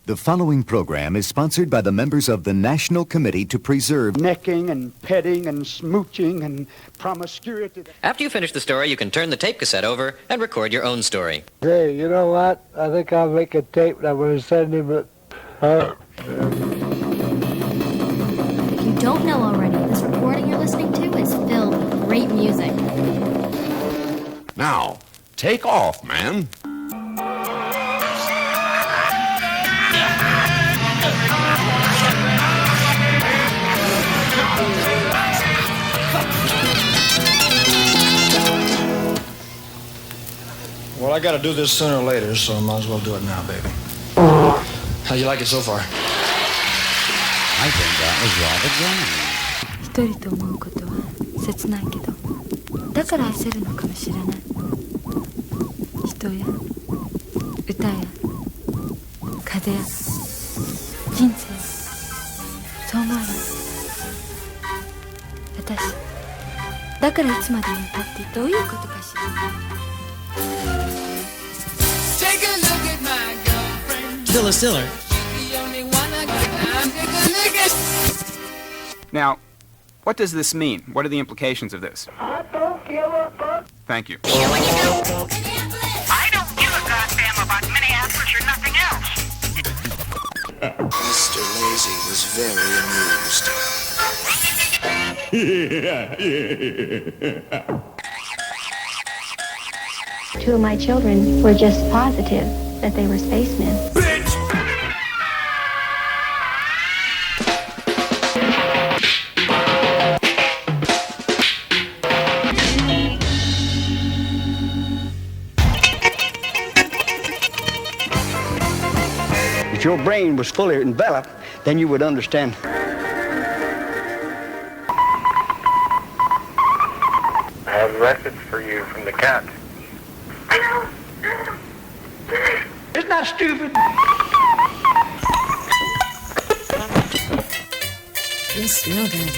The following program is sponsored by the members of the National Committee to Preserve necking and petting and smooching and promiscuity. After you finish the story, you can turn the tape cassette over and record your own story. Hey, you know what? I think I'll make a tape and I'm going to send him a... If you don't know already, this recording you're listening to is filled with great music. Now, take off, man. Well, I gotta do this sooner or later, so I might as well do it now, baby. How you like it so far? I think that was rather grand. 一人と思うことは切ないけど、だから愛せるのかもしれない。人や歌や風や人生、そう思わない。私、だからいつまでも歌ってどういうことかしら。Stiller. Now, what does this mean? What are the implications of this? I don't give a fuck. Thank you. I don't give a goddamn about Minneapolis or nothing else. Mr. Lazy was very amused. Two of my children were just positive that they were spacemen. If your brain was fully enveloped, then you would understand. I have a message for you from the cat. Isn't that stupid? You smell good.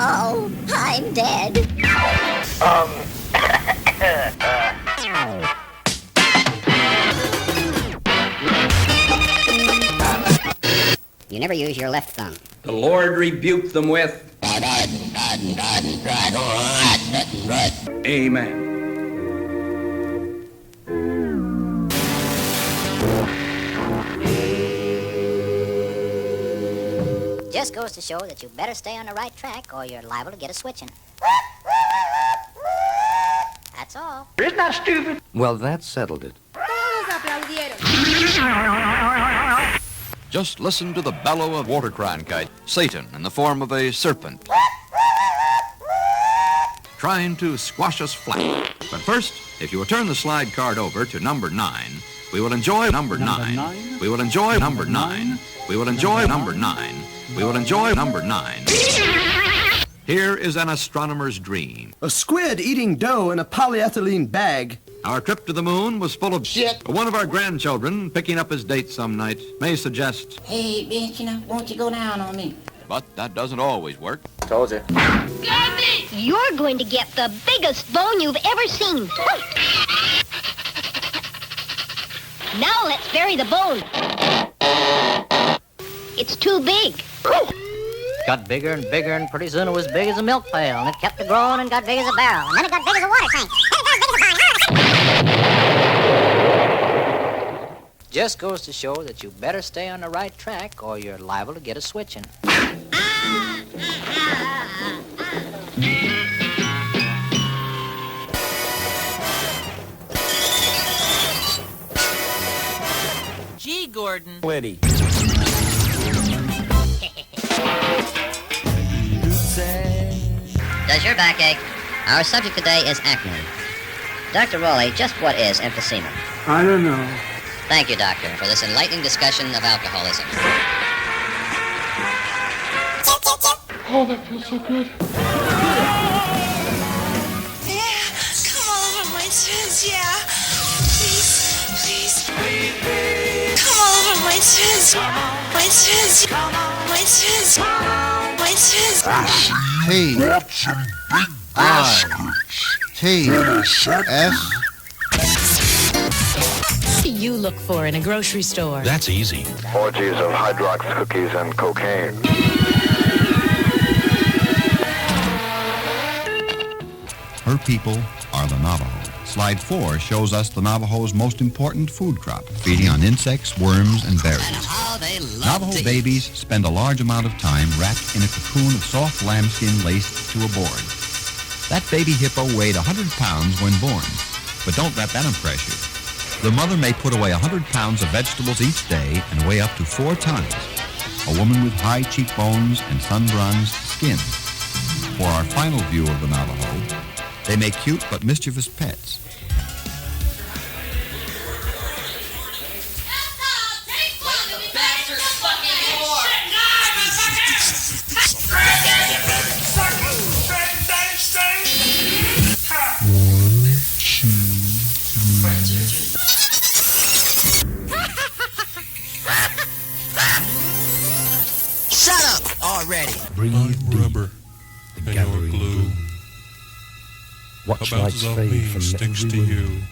Oh, I'm dead. You never use your left thumb. The Lord rebuked them with... Amen. Just goes to show that you better stay on the right track or you're liable to get a switching. That's all. Isn't that stupid? Well, that settled it. Just listen to the bellow of water cronkite, Satan in the form of a serpent, trying to squash us flat. But first, if you will turn the slide card over to number 9, we will enjoy number 9. We will enjoy number 9. We will enjoy number 9. We will enjoy number 9. Here is an astronomer's dream. A squid eating dough in a polyethylene bag. Our trip to the moon was full of shit. One of our grandchildren, picking up his date some night, may suggest, Hey, bitch, won't you go down on me? but that doesn't always work. Told you. You're going to get the biggest bone you've ever seen. Now let's bury the bone. It's too big. Got bigger and bigger, and pretty soon it was big as a milk pail, and it kept growing and got big as a barrel, and then it got big as a water tank, and it got big as a barrel. Just goes to show that you better stay on the right track or you're liable to get a switching. G. Gordon. Liddy. Does your backache? Our subject today is acne. Dr. Rowley, just what is emphysema? I don't know. Thank you, Doctor, for this enlightening discussion of alcoholism. Oh, that feels so good. Yeah, come all over my chest, yeah. Please. Come all over my chest. My chest. My chest. My chest. T-I-T-S. You look for in a grocery store. That's easy. Orgies of Hydrox cookies and cocaine. Her people are the Navajo. Slide 4 shows us the Navajo's most important food crop, feeding on insects, worms, and berries. Navajo babies spend a large amount of time wrapped in a cocoon of soft lambskin laced to a board. That baby hippo weighed 100 pounds when born, but don't let that impress you. The mother may put away 100 pounds of vegetables each day and weigh up to 4 tons. A woman with high cheekbones and sun-bronzed skin. For our final view of the Navajo, they make cute but mischievous pets. Shut up already. Breathe rubber deep. The gathering glue. Watch lights fade from sticks to you.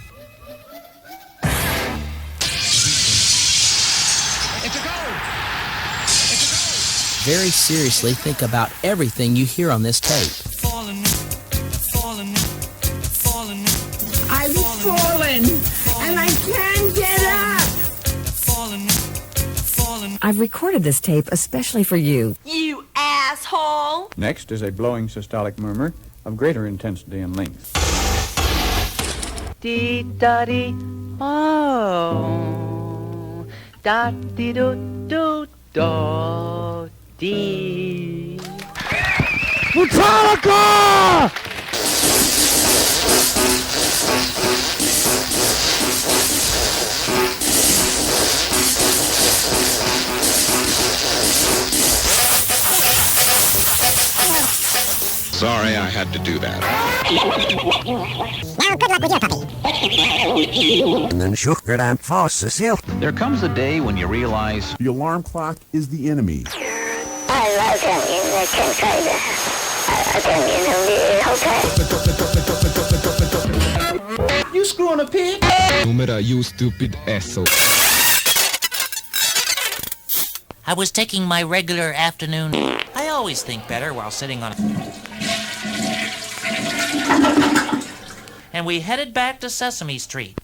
Very seriously think about everything you hear on this tape. I've fallen, and I can't get up. I've recorded this tape especially for you. You asshole! Next is a blowing systolic murmur of greater intensity and length. Dee-da-dee, oh, da-dee-do-do-do-dee. Metallica! Sorry, I had to do that. Now, good luck with your puppy. And then sugar and faucets here. There comes a day when you realize the alarm clock is the enemy. I love him in the Canine. I love him in the hotel. You screwing a pig? Numera, you stupid asshole. I was taking my regular afternoon. I always think better while sitting on and we headed back to Sesame Street.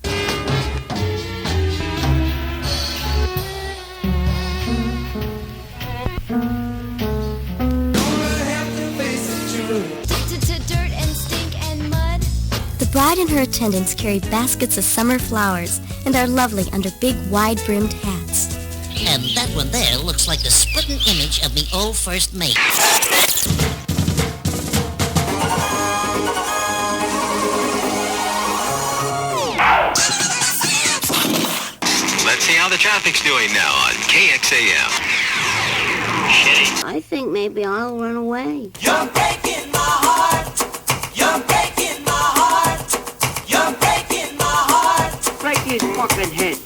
Dirt and stink and mud. The bride and her attendants carry baskets of summer flowers and are lovely under big wide-brimmed hats. And that one there looks like the splitting image of me old first mate. Let's see how the traffic's doing now on KXAM. Shitty. I think maybe I'll run away. You're breaking my heart. You're breaking my heart. You're breaking my heart. Break his fucking head.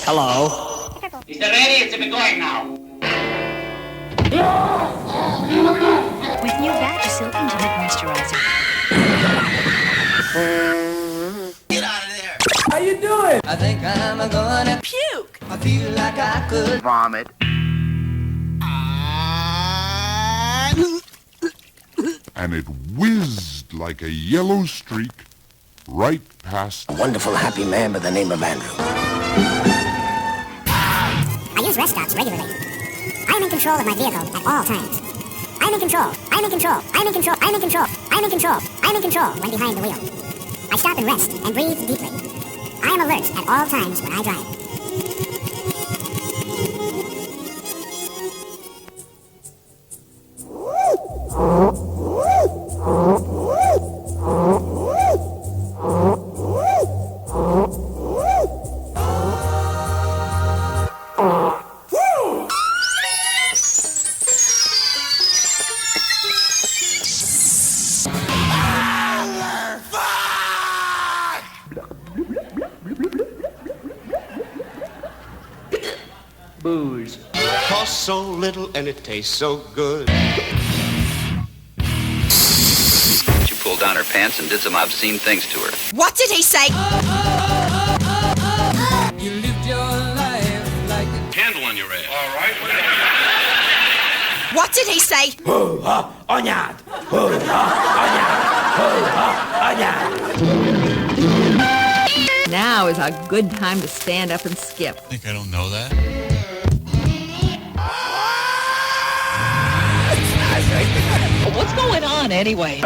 Hello. Is the ready? It's going now. With new Vagisil Intimate Moisturizer. Get out of there. How you doing? I think I'm gonna puke. I feel like I could Vomit. And it whizzed like a yellow streak right past A wonderful happy man by the name of Andrew. I use rest stops regularly. I am in control of my vehicle at all times. I am in control. I am in control. I am in control. I am in control. I am in control. I am in control when behind the wheel. I stop and rest and breathe deeply. I am alert at all times when I drive. Booze. Costs so little and it tastes so good. She pulled down her pants and did some obscene things to her. What did he say? You lived your life like a Candle on your ass. All right. What did he say? Now is a good time to stand up and skip. Think I don't know that? What's going on anyway?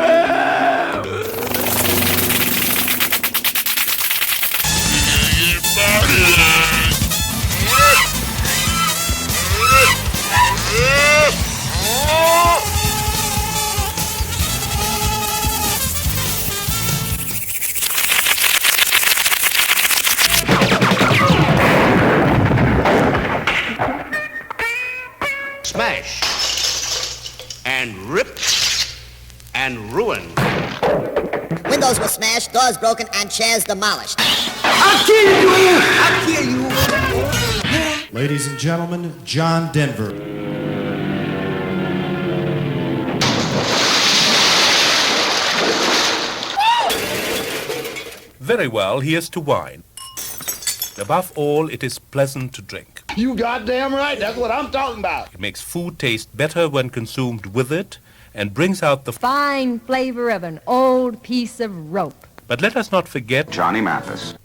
Smash and rip and ruin. Windows were smashed, doors broken, and chairs demolished. I'll kill you! I'll kill you! Ladies and gentlemen, John Denver. Very well, here's to wine. Above all, it is pleasant to drink. You goddamn right, that's what I'm talking about. It makes food taste better when consumed with it and brings out the fine flavor of an old piece of rope. But let us not forget Johnny Mathis.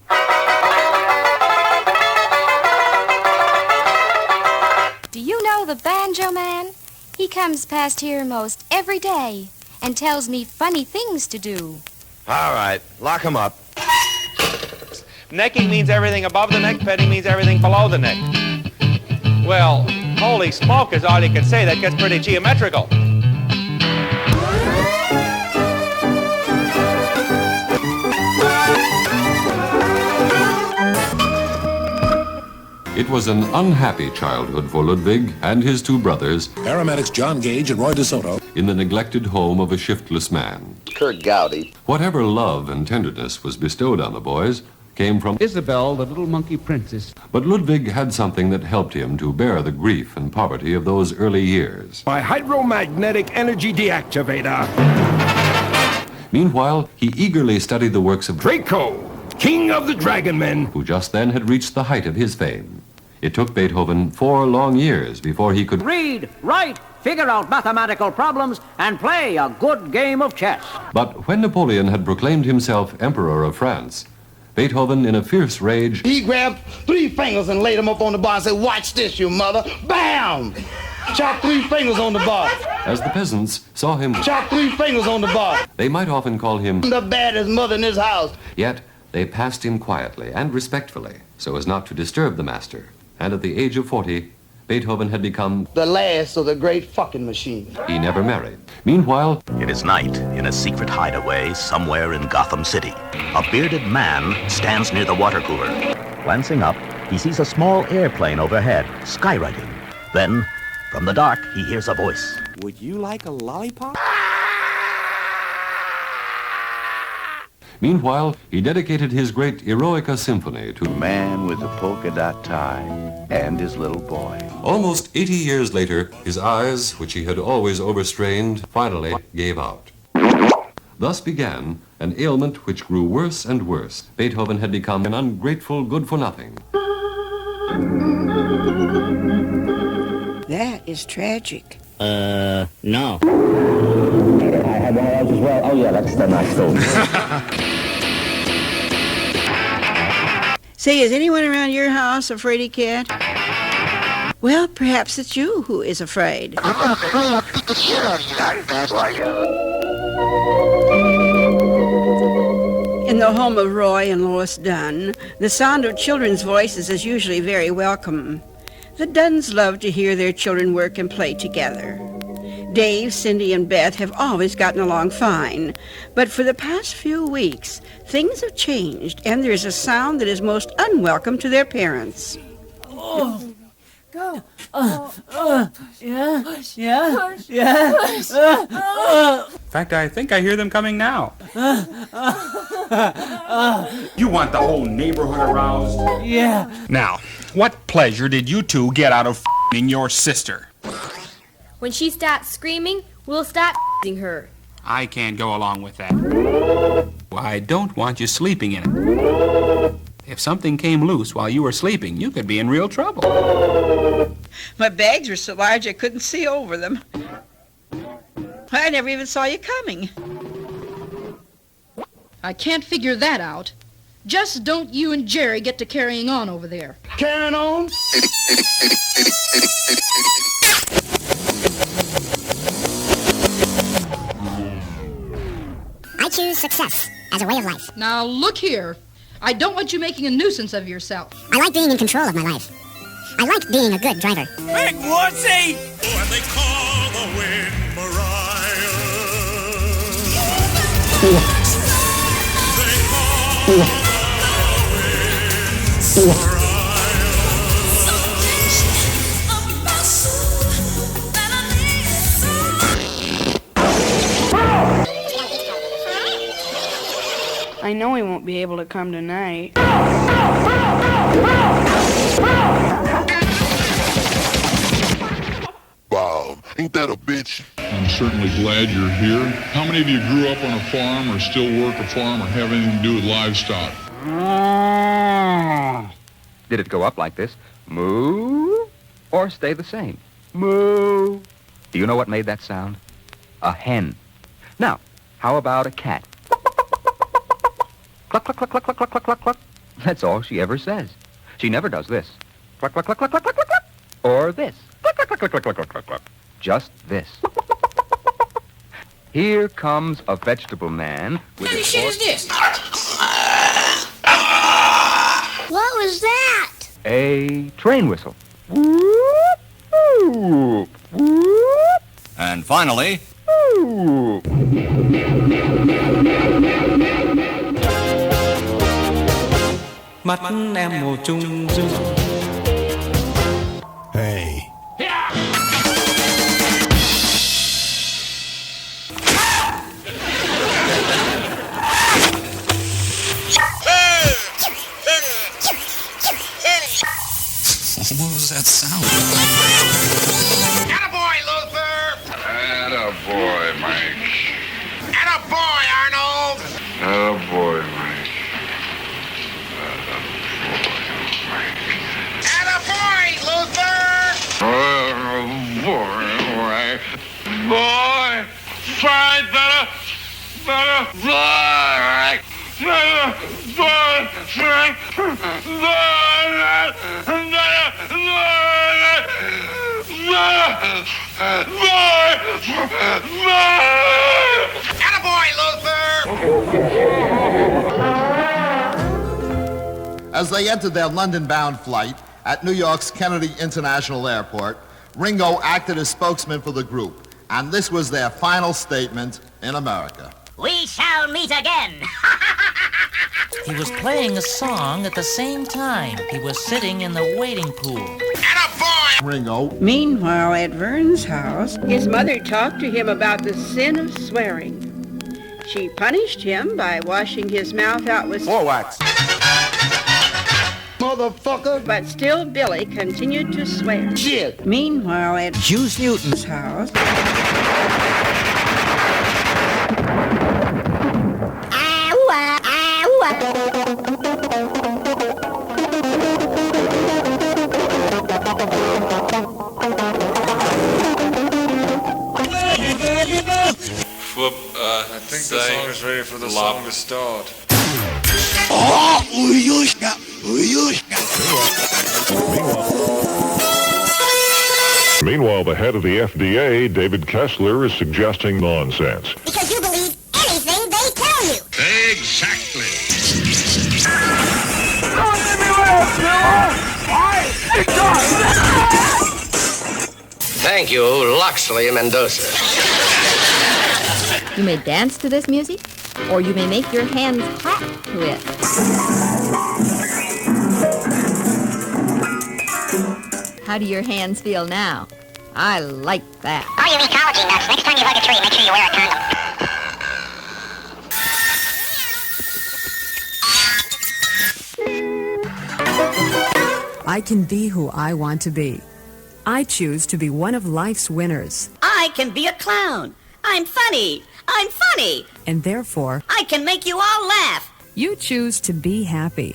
Do you know the Banjo Man? He comes past here most every day and tells me funny things to do. All right, lock him up. Necking means everything above the neck, petting means everything below the neck. Well, holy smoke is all you can say. That gets pretty geometrical. It was an unhappy childhood for Ludwig and his two brothers, paramedics John Gage and Roy DeSoto, in the neglected home of a shiftless man. Kurt Gowdy. Whatever love and tenderness was bestowed on the boys came from Isabel, the little monkey princess. But Ludwig had something that helped him to bear the grief and poverty of those early years. My hydromagnetic energy deactivator. Meanwhile, he eagerly studied the works of Draco, king of the dragon men, who just then had reached the height of his fame. It took Beethoven 4 long years before he could read, write, figure out mathematical problems, and play a good game of chess. But when Napoleon had proclaimed himself Emperor of France, Beethoven, in a fierce rage, he grabbed 3 fingers and laid them up on the bar and said, "Watch this, you mother." Bam! Chop 3 fingers on the bar. As the peasants saw him, chop 3 fingers on the bar. They might often call him the baddest mother in this house. Yet they passed him quietly and respectfully, so as not to disturb the master. And at the age of 40, Beethoven had become the last of the great fucking machine. He never married. Meanwhile, it is night in a secret hideaway somewhere in Gotham City. A bearded man stands near the water cooler. Glancing up, he sees a small airplane overhead, skywriting. Then, from the dark, he hears a voice. Would you like a lollipop? Meanwhile, he dedicated his great Eroica Symphony to Man with a polka dot tie and his little boy. Almost 80 years later, his eyes, which he had always overstrained, finally gave out. Thus began an ailment which grew worse and worse. Beethoven had become an ungrateful good-for-nothing. That is tragic. No. I had one of those as well. Oh yeah, that's the nice thought. Say, is anyone around your house a fraidy cat? Well, perhaps it's you who is afraid. In the home of Roy and Lois Dunn, the sound of children's voices is usually very welcome. The Dunns love to hear their children work and play together. Dave, Cindy, and Beth have always gotten along fine, but for the past few weeks, things have changed, and there's a sound that is most unwelcome to their parents. Oh, Go. Yeah. In fact, I think I hear them coming now. You want the whole neighborhood aroused? Yeah. Now, what pleasure did you two get out of f***ing your sister? When she starts screaming, we'll start f***ing her. I can't go along with that. I don't want you sleeping in it. If something came loose while you were sleeping, you could be in real trouble. My bags were so large I couldn't see over them. I never even saw you coming. I can't figure that out. Just don't you and Jerry get to carrying on over there. Carrying on? I choose success as a way of life. Now look here. I don't want you making a nuisance of yourself. I like being in control of my life. I like being a good driver. Big wussy! When they call the wind Mariah. They call the wind Mariah. I know he won't be able to come tonight. Wow, ain't that a bitch? I'm certainly glad you're here. How many of you grew up on a farm or still work a farm or have anything to do with livestock? Did it go up like this? Moo? Or stay the same? Moo. Do you know what made that sound? A hen. Now, how about a cat? Cluck, cluck, cluck, cluck, cluck, cluck, cluck, cluck, cluck. That's all she ever says. She never does this. Cluck, cluck, cluck, cluck, cluck, cluck, cluck, cluck. Or this. Cluck, cluck, cluck, cluck, cluck, cluck, cluck, cluck. Just this. Here comes a vegetable man with What a shit is this? What was that? A train whistle. Whoop, whoop, whoop. And finally, Whoop. Mắt em màu trung dung. Hey. What was that sound? Attaboy, Luther! Attaboy, Mike. Attaboy, Arnold! Attaboy, Mike. Attaboy, Luther! Attaboy, Mike. Boy, fight better, boy. Attaboy, Luther! As they entered their London-bound flight at New York's Kennedy International Airport, Ringo acted as spokesman for the group, and this was their final statement in America. We shall meet again. He was playing a song at the same time. He was sitting in the waiting pool. Ringo. Meanwhile, at Vern's house, his mother talked to him about the sin of swearing. She punished him by washing his mouth out with wax. Motherfucker! But still, Billy continued to swear. Shit! Meanwhile, at Hughes Newton's house, I think the song is ready for the song to start. Meanwhile, the head of the FDA, David Kessler, is suggesting nonsense. Because you believe anything they tell you. Exactly. Don't let me laugh, Thank you, Loxley Mendoza. You may dance to this music, or you may make your hands clap to it. How How do your hands feel now? I like that. Oh, you ecology nuts. Next time you hug a tree, make sure you wear a condom. I can be who I want to be. I choose to be one of life's winners. I can be a clown. I'm funny. I'm funny. And therefore, I can make you all laugh. you choose to be happy.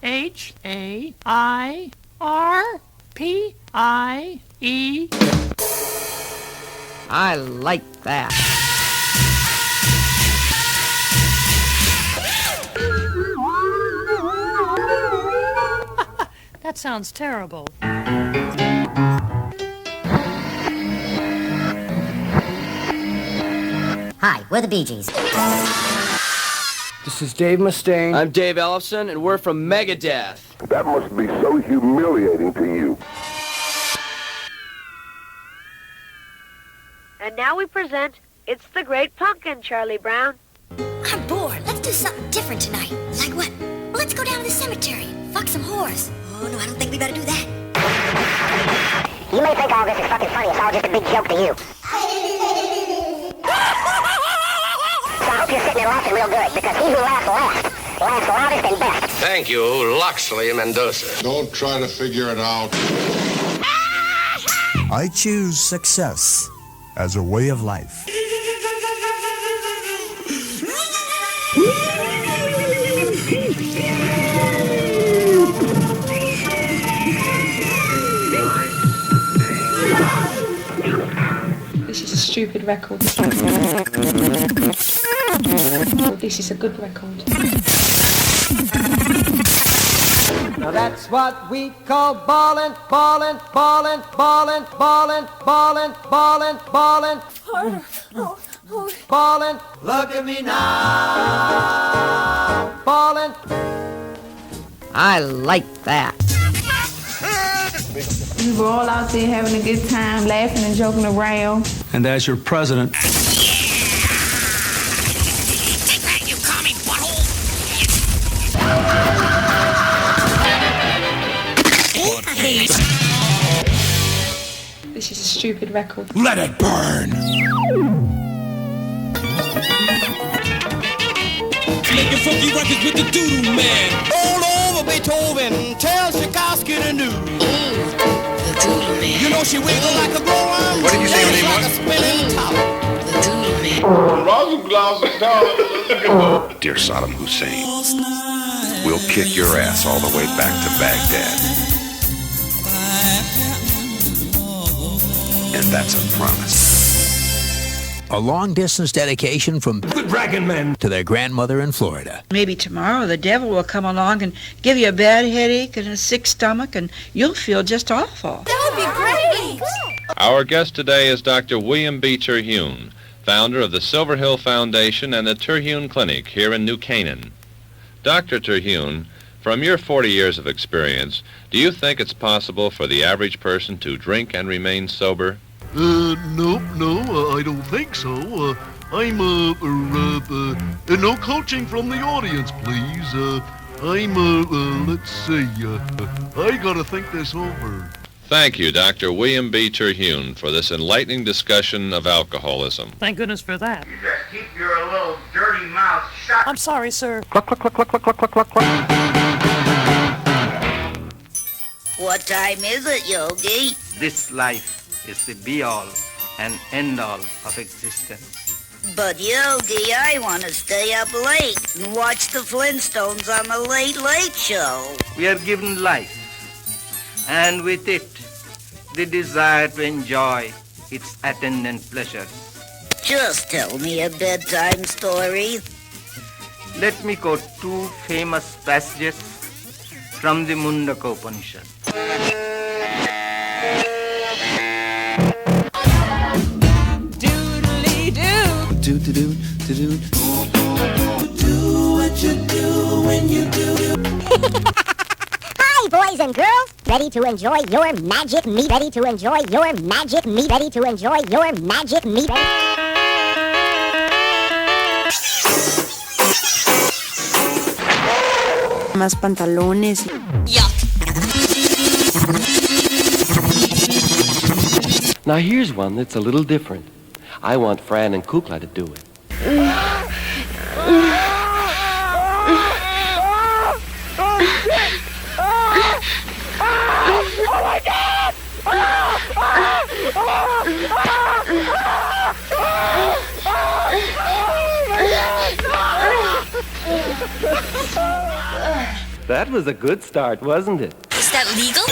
H-A-I-R-P-I-E. I like that. That sounds terrible. Hi, we're the Bee Gees. This is Dave Mustaine. I'm Dave Ellefson, and we're from Megadeth. That must be so humiliating to you. And now we present It's the Great Pumpkin, Charlie Brown. I'm bored. Let's do something different tonight. Like what? Well, let's go down to the cemetery. Fuck some whores. Oh, no, I don't think we better do that. You may think all this is fucking funny. It's all just a big joke to you. So I hope you're sitting there laughing real good, because he who laughs laughs loudest and best. Thank you, Loxley Mendoza. Don't try to figure it out. I choose success as a way of life. This is a stupid record. This is a good record. Now that's what we call ballin', ballin', ballin', ballin', ballin', ballin', ballin', ballin'. Ballin', look at me now. Ballin'. I like that. We were all out there having a good time, laughing and joking around. And as your president, Take that, you commie butthole! This is a stupid record. Let it burn! Making funky records with the Doodoo Man. All over Beethoven, tell Tchaikovsky the news. The Doodle Man. You know she wiggle like a glowworm. What did you say her name like was? a spinning top. The Doodle Man. Dear Saddam Hussein, we'll kick your ass all the way back to Baghdad. And that's a promise. A long-distance dedication from The Dragon Men to their grandmother in Florida. Maybe tomorrow the devil will come along and give you a bad headache and a sick stomach, and you'll feel just awful. That would be great. Our guest today is Dr. William B. Terhune, founder of the Silver Hill Foundation and the Terhune Clinic here in New Canaan. Dr. Terhune, from your 40 years of experience, do you think it's possible for the average person to drink and remain sober? No, I don't think so. I'm, no coaching from the audience, please. Let's see, I gotta think this over. Thank you, Dr. William B. Terhune, for this enlightening discussion of alcoholism. Thank goodness for that. You just keep your little dirty mouth shut. I'm sorry, sir. cluck, cluck, cluck, cluck, cluck, cluck, cluck, cluck. What time is it, Yogi? This life is the be-all and end-all of existence. But, Yogi, I want to stay up late and watch the Flintstones on the Late Late Show. We are given life, and with it, the desire to enjoy its attendant pleasures. Just tell me a bedtime story. Let me quote two famous passages from the Mundaka Upanishad. Do what you do when you do. Hi, boys and girls. Ready to enjoy your magic meat? Ready to enjoy your magic meat? Ready to enjoy your magic meat? Más pantalones. Yuck. Now here's one that's a little different. I want Fran and Kukla to do it. Oh my God! That was a good start, wasn't it? Is that legal?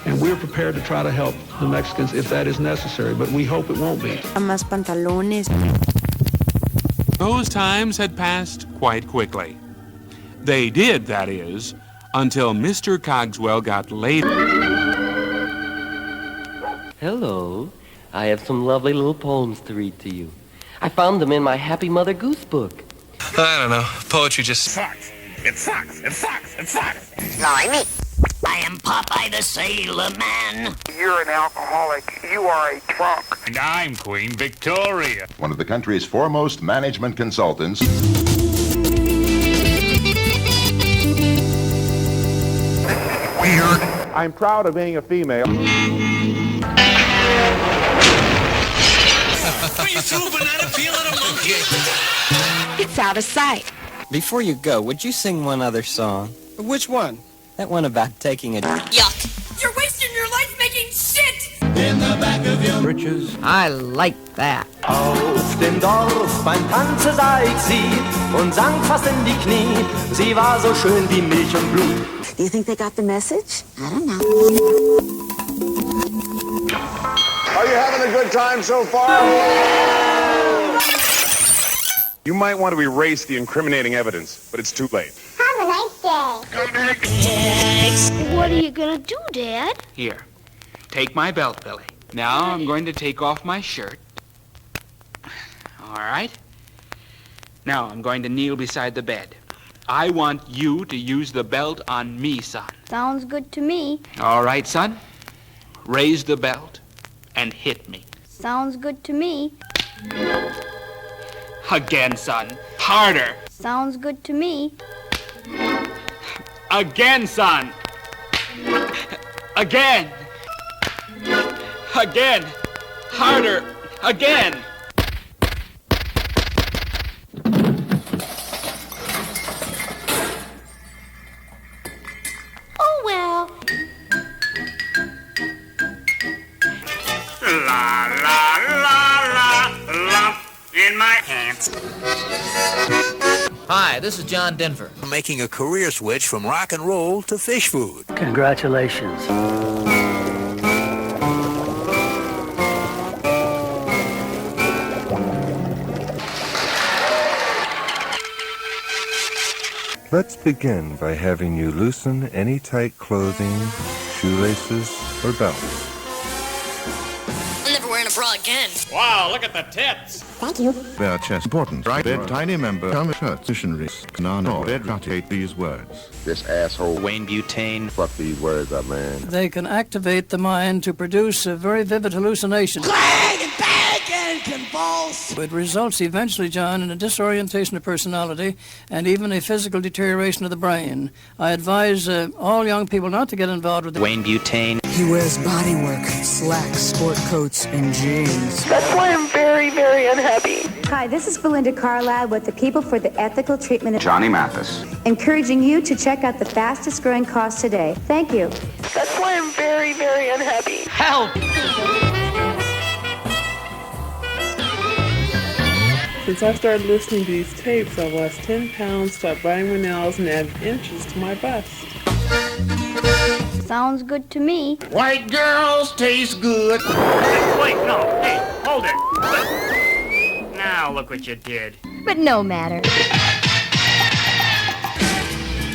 And we're prepared to try to help the Mexicans if that is necessary, but we hope it won't be. Más pantalones. Those times had passed quite quickly. They did, that is, until Mr. Cogswell got laid. Hello. I have some lovely little poems to read to you. I found them in my Happy Mother Goose book. I don't know. Poetry just sucks. It sucks. It sucks. It sucks. Blimey. I am Popeye the Sailor Man. You're an alcoholic. You are a drunk. And I'm Queen Victoria. One of the country's foremost management consultants. Weird. I'm proud of being a female. You threw a banana peel at a monkey? It's out of sight. Before you go, would you sing one other song? Which one? That one about taking a... Yuck. You're wasting your life making shit! In the back of your britches. I like that. Auf dem Dorf beim Tanze sah ich sie und sang fast in die Knie. Sie war so schön wie Milch und Blut. Do you think they got the message? I don't know. Are you having a good time so far? You might want to erase the incriminating evidence, but it's too late. Have a nice day. What are you gonna do, Dad? Here, take my belt, Billy. Now I'm going to take off my shirt. All right. Now I'm going to kneel beside the bed. I want you to use the belt on me, son. Sounds good to me. All right, son. Raise the belt and hit me. Sounds good to me. Again, son. Harder. Sounds good to me. Again, son. Again. Again. Harder. Again. Oh, well. La, la, la, la, lump in my pants. Hi, this is John Denver. Making a career switch from rock and roll to fish food. Congratulations. Let's begin by having you loosen any tight clothing, shoelaces, or belts. I'm never wearing a bra again. Wow, look at the tits. Thank you. Their chest important, right? Bed tiny member, come shirt, missionaries, none or bed rotate these words. This asshole Wayne Butane. fuck these words up, man. They can activate the mind to produce a very vivid hallucination. Clang and bang and convulse. It results eventually, John, in a disorientation of personality and even a physical deterioration of the brain. I advise all young people not to get involved with Wayne Butane. He wears bodywork, slacks, sport coats, and jeans. That's why I'm very, very unhappy. Hi, this is Belinda Carlisle with the People for the Ethical Treatment of Johnny Mathis. encouraging you to check out the fastest growing cause today. Thank you. That's why I'm very, very unhappy. Help! Since I started listening to these tapes, I've lost 10 pounds, stopped biting my nails, and added inches to my bust. Sounds good to me. White girls taste good. Wait, no. Hey, hold it. Now look what you did. But no matter.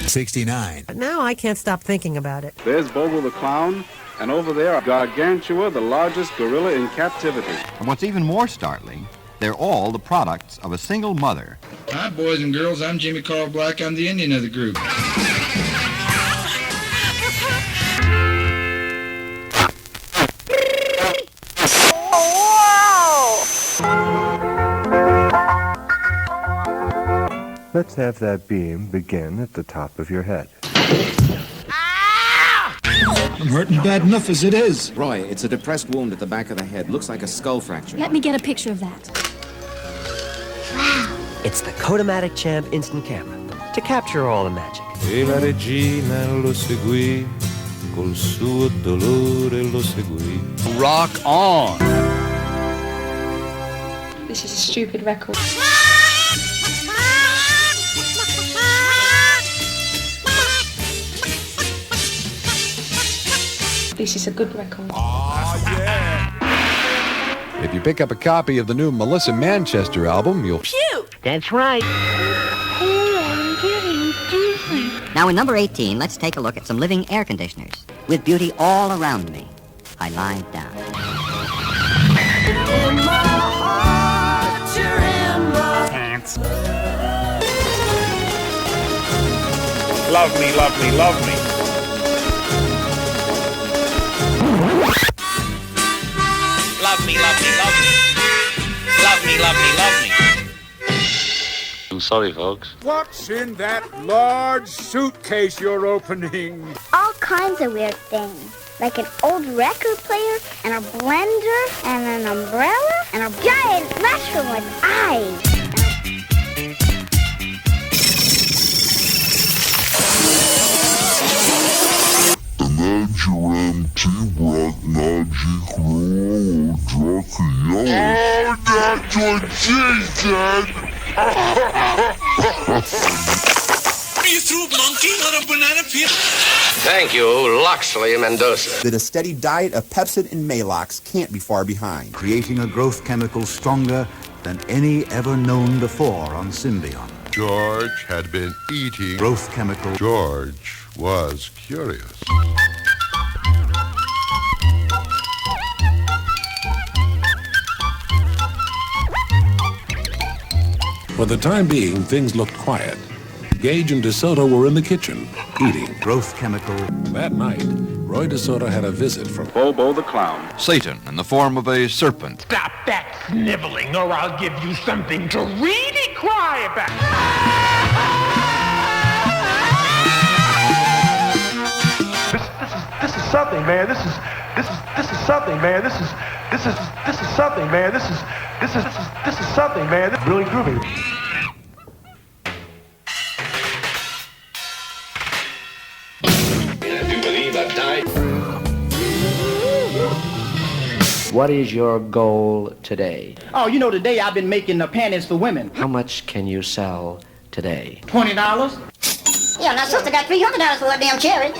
69. But now I can't stop thinking about it. There's Bobo the Clown, and over there, Gargantua, the largest gorilla in captivity. And what's even more startling, they're all the products of a single mother. Hi, boys and girls. I'm Jimmy Carl Black. I'm the Indian of the group. Let's have that beam begin at the top of your head. I'm hurting bad enough as it is. Roy, it's a depressed wound at the back of the head. Looks like a skull fracture. Let me get a picture of that. Wow. It's the Kodamatic Champ Instant Camera to capture all the magic. E la regina lo seguì, col suo dolore lo seguì. Rock on! This is a stupid record. This is a good record. Oh, yeah. If you pick up a copy of the new Melissa Manchester album, you'll puke. That's right. Now in number 18, let's take a look at some living air conditioners. With beauty all around me, I lie down. In my heart, you're in my pants. Love me, love me, love me. Love me, love me, love me. Love me, love me, love me. I'm sorry, folks. What's in that large suitcase you're opening? All kinds of weird things. Like an old record player, and a blender, and an umbrella, and a giant mushroom with eyes. That's what she said. Are you through, monkey? On a banana peel? Thank you, Loxley Mendoza. That a steady diet of Pepsid and Malox can't be far behind. Creating a growth chemical stronger than any ever known before on Symbion. George had been eating growth chemical. George was curious. For the time being, things looked quiet. Gage and DeSoto were in the kitchen, eating growth chemical. That night, Roy DeSoto had a visit from Bobo the Clown. Satan, in the form of a serpent. Stop that sniveling, or I'll give you something to really cry about. This is something, man. This is something, man. This is something, man. This is something, man. This is really groovy. What is your goal today? Oh, you know, today I've been making the panties for women. How much can you sell today? $20. Yeah, my sister got $300 for a damn cherry.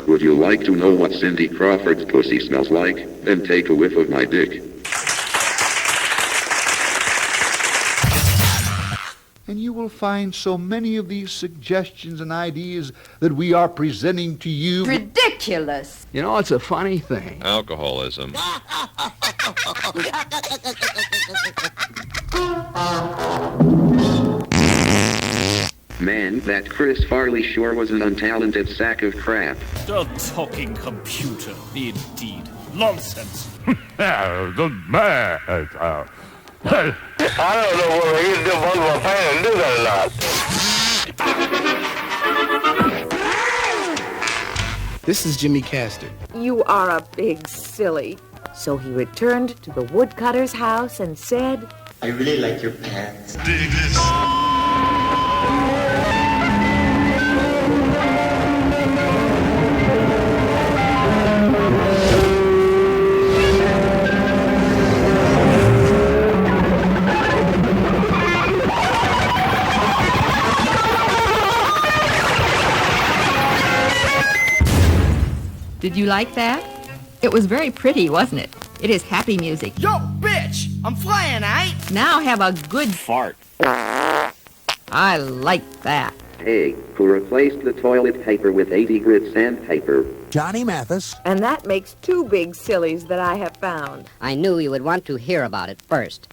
Would you like to know what Cindy Crawford's pussy smells like? Then take a whiff of my dick. And you will find so many of these suggestions and ideas that we are presenting to you. Ridiculous. You know, it's a funny thing. Alcoholism. Man, that Chris Farley sure was an untalented sack of crap. A talking computer, indeed. Nonsense. The man. I don't know whether he's the one who apparently do that or not. This is Jimmy Castor. You are a big silly. So he returned to the woodcutter's house and said, I really like your pants. Dig this. Did you like that? It was very pretty, wasn't it? It is happy music. Yo, bitch! I'm flying, eh? Now have a good fart. I like that. Hey, who replaced the toilet paper with 80 grit sandpaper? Johnny Mathis. and that makes two big sillies that I have found. I knew you would want to hear about it first.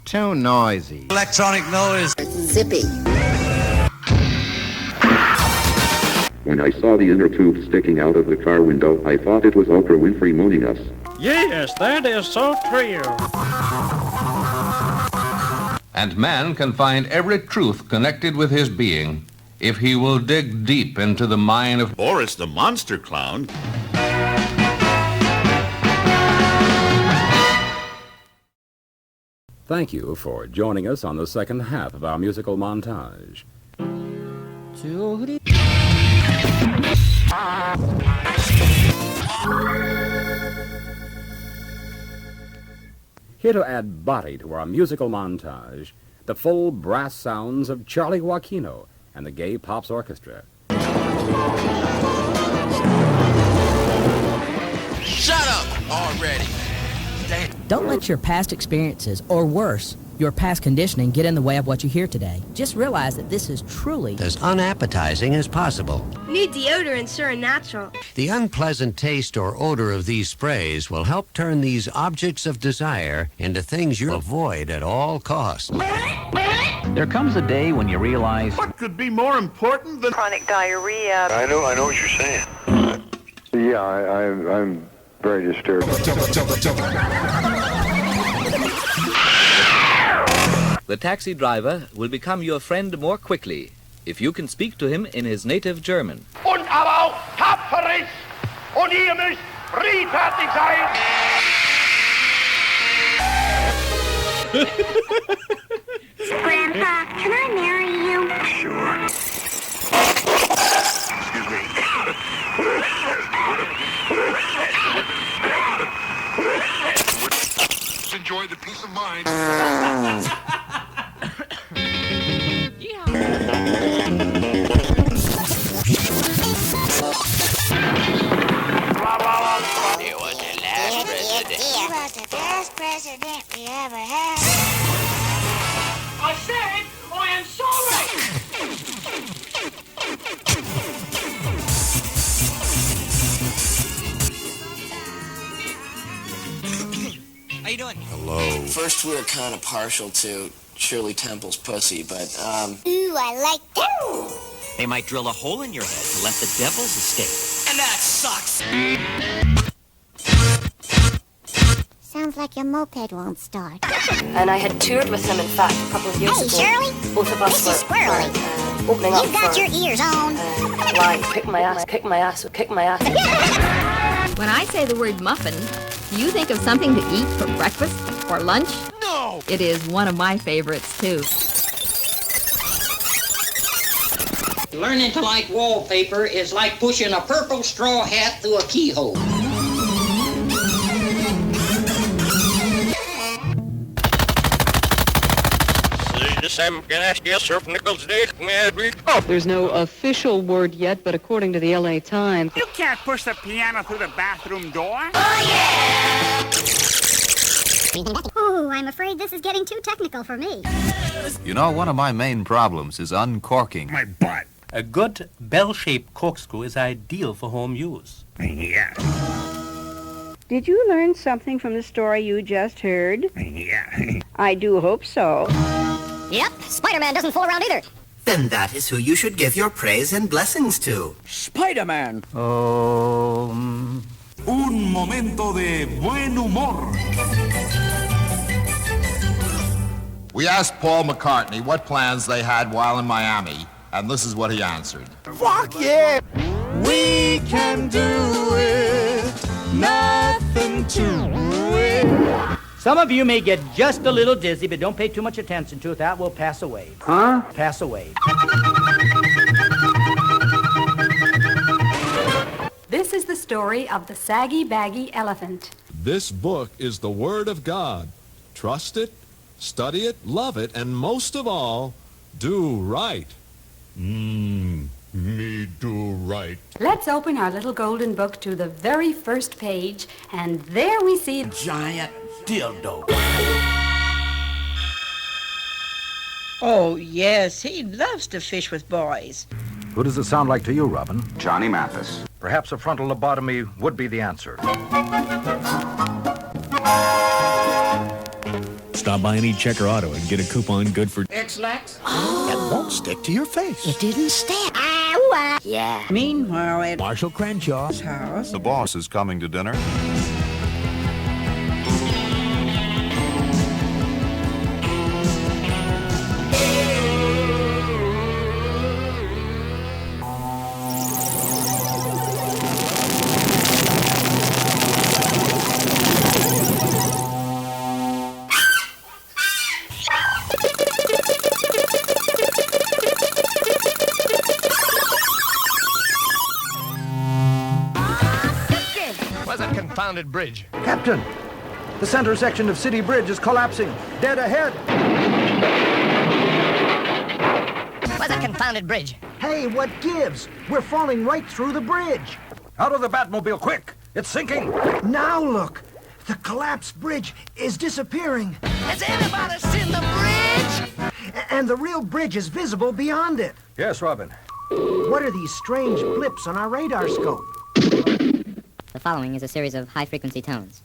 Too noisy. Electronic noise. Zippy. When I saw the inner tube sticking out of the car window, I thought it was Oprah Winfrey mooning us. Yes, that is so true. And man can find every truth connected with his being if he will dig deep into the mind of Boris the Monster Clown. Thank you for joining us on the second half of our musical montage. Here to add body to our musical montage, the full brass sounds of Charlie Joaquino and the Gay Pops Orchestra. Shut up already! Don't let your past experiences, or worse, your past conditioning get in the way of what you hear today. Just realize that this is truly As unappetizing as possible. New deodorants are natural. The unpleasant taste or odor of these sprays will help turn these objects of desire into things you'll avoid at all costs. There comes a day when you realize What could be more important than Chronic diarrhea. I know what you're saying. Yeah, I'm very disturbed. The taxi driver will become your friend more quickly if you can speak to him in his native German. Und aber auch tapferes. Und ihr müsst friedfertig sein. Grandpa, can I marry you? Sure. Excuse me. Enjoy the peace of mind. He was the last president. He was the best president we ever had. I said I am How you doing? Hello. First, we were kind of partial to Shirley Temple's pussy, but, Ooh, I like that. They might drill a hole in your head to let the devils escape. And that sucks! Sounds like your moped won't start. And I had toured with him, in fact, a couple of years ago. Hey, Shirley. Both of us This is were Squirrely. opening up You got for, your ears on. Line, kick my ass, kick my ass, kick my ass. When I say the word muffin, do you think of something to eat for breakfast or lunch? No! It is one of my favorites, too. Learning to like wallpaper is like pushing a purple straw hat through a keyhole. There's no official word yet, but according to the LA Times... You can't push the piano through the bathroom door. Ooh, I'm afraid this is getting too technical for me. You know, one of my main problems is uncorking. My butt. A good bell-shaped corkscrew is ideal for home use. Yeah. Did you learn something from the story you just heard? Yeah. I do hope so. Yep, Spider-Man doesn't fool around either. Then that is who you should give your praise and blessings to. Spider-Man! Un momento de buen humor. We asked Paul McCartney what plans they had while in Miami, and this is what he answered. Fuck yeah! We can do it. Nothing to it. Some of you may get just a little dizzy, but don't pay too much attention to it. That will pass away. Huh? Pass away. This is the story of the saggy baggy elephant. This book is the Word of God. Trust it, study it, love it, and most of all, do right. Me do right. Let's open our little golden book to the very first page, and there we see Giant dildo. Oh, yes, he loves to fish with boys. Who does it sound like to you, Robin? Johnny Mathis. Perhaps a frontal lobotomy would be the answer. Stop by any Checker Auto and get a coupon good for X-Lax? That won't stick to your face. It didn't stick. Ow, Why? Yeah. Meanwhile, at Marshall Crenshaw's house. The boss is coming to dinner. Where's that confounded bridge? Captain, the center section of City Bridge is collapsing. Dead ahead. Where's that confounded bridge? Hey, what gives? We're falling right through the bridge. Out of the Batmobile, quick! It's sinking. Now look. The collapsed bridge is disappearing. Has anybody seen the bridge? And the real bridge is visible beyond it. Yes, Robin. What are these strange blips on our radar scope? The following is a series of high-frequency tones.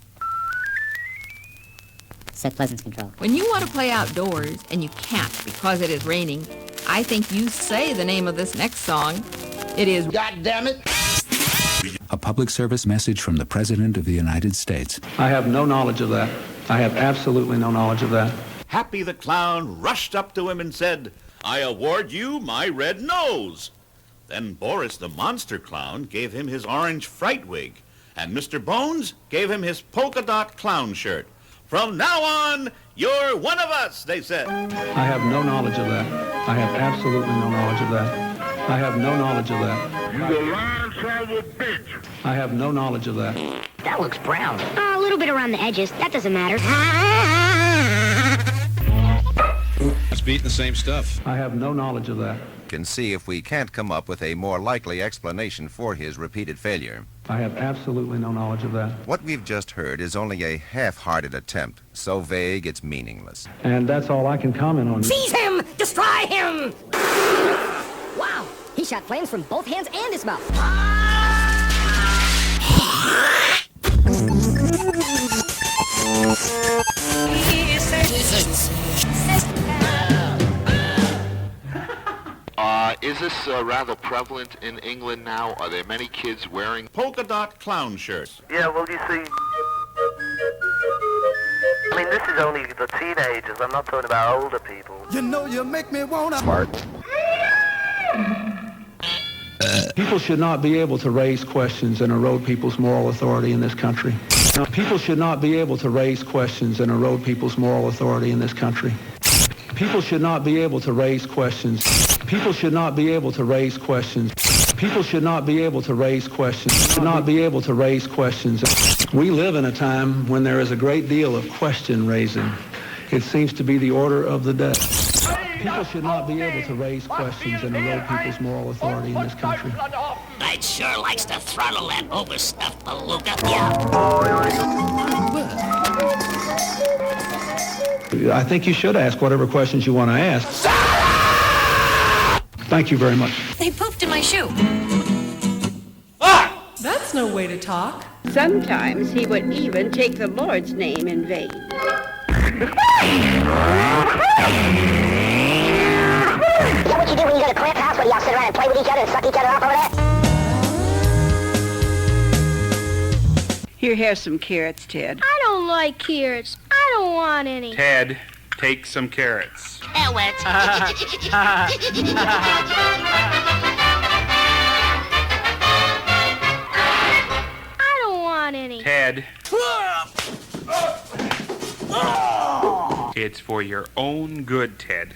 Set Pleasance Control. When you want to play outdoors and you can't because it is raining, I think you say the name of this next song. It is God Damn It. A public service message from the President of the United States. I have no knowledge of that. I have absolutely no knowledge of that. Happy the Clown rushed up to him and said, "I award you my red nose." Then Boris the Monster Clown gave him his orange fright wig, and Mr. Bones gave him his polka dot clown shirt. "From now on, you're one of us," they said. I have no knowledge of that. I have absolutely no knowledge of that. I have no knowledge of that. You a lying son of a bitch. I have no knowledge of that. That looks brown. A little bit around the edges. That doesn't matter. It's beating the same stuff. I have no knowledge of that. Can see if we can't come up with a more likely explanation for his repeated failure. I have absolutely no knowledge of that. What we've just heard is only a half-hearted attempt, so vague it's meaningless. And that's all I can comment on. Seize him! Destroy him! Wow! He shot flames from both hands and his mouth. Is this rather prevalent in England now? Are there many kids wearing polka dot clown shirts? Yeah, well, you see, I mean, this is only the teenagers. I'm not talking about older people. You know you make me wanna... Smart. People should not be able to raise questions and erode people's moral authority in this country. People should not be able to raise questions and erode people's moral authority in this country. People should not be able to raise questions. People should not be able to raise questions. People should not be able to raise questions. Should not be able to raise questions. We live in a time when there is a great deal of question raising. It seems to be the order of the day. People should not be able to raise questions and erode people's moral authority in this country. I'd sure likes to throttle that overstuffed beluga. Yeah. I think you should ask whatever questions you want to ask. Thank you very much. They pooped in my shoe. That's no way to talk. Sometimes he would even take the Lord's name in vain. Is that what you do when you go to Clint's house, where y'all sit around and play with each other and suck each other off over there? Here, have some carrots, Ted. I don't like carrots. I don't want any. Ted, take some carrots. Elliot. I don't want any. Ted. It's for your own good, Ted.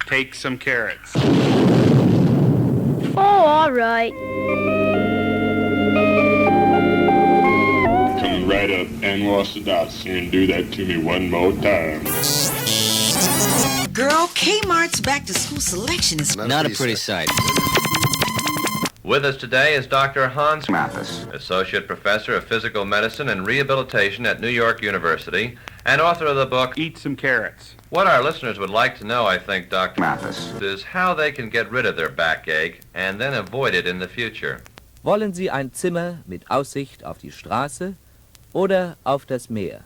Take some carrots. Oh, all right. Come right up and wash the dots and do that to me one more time. Girl, Kmart's back-to-school selection is Not a pretty sight. With us today is Dr. Hans Mathis, Associate Professor of Physical Medicine and Rehabilitation at New York University, and author of the book Eat Some Carrots. What our listeners would like to know, I think, Dr. Mathis, is how they can get rid of their backache and then avoid it in the future. Wollen Sie ein Zimmer mit Aussicht auf die Straße oder auf das Meer?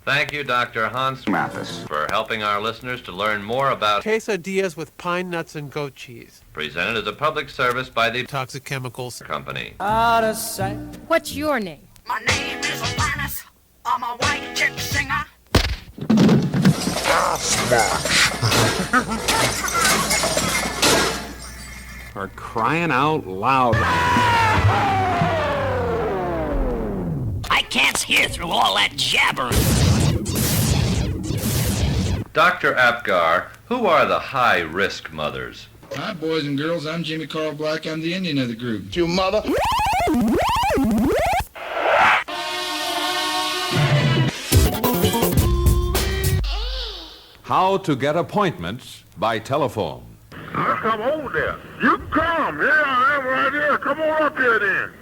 Thank you, Dr. Hans Mathis, for helping our listeners to learn more about quesadillas with pine nuts and goat cheese. Presented as a public service by the Toxic Chemicals Company. Out of sight. What's your name? My name is Alanis. I'm a white chick singer. For crying out loud. I can't hear through all that jabbering. Dr. Apgar, who are the high-risk mothers? Hi, boys and girls. I'm Jimmy Carl Black. I'm the Indian of the group. You mother... How to get appointments by telephone. I'll come over there. You come. Yeah, I am right here. Come on up here then.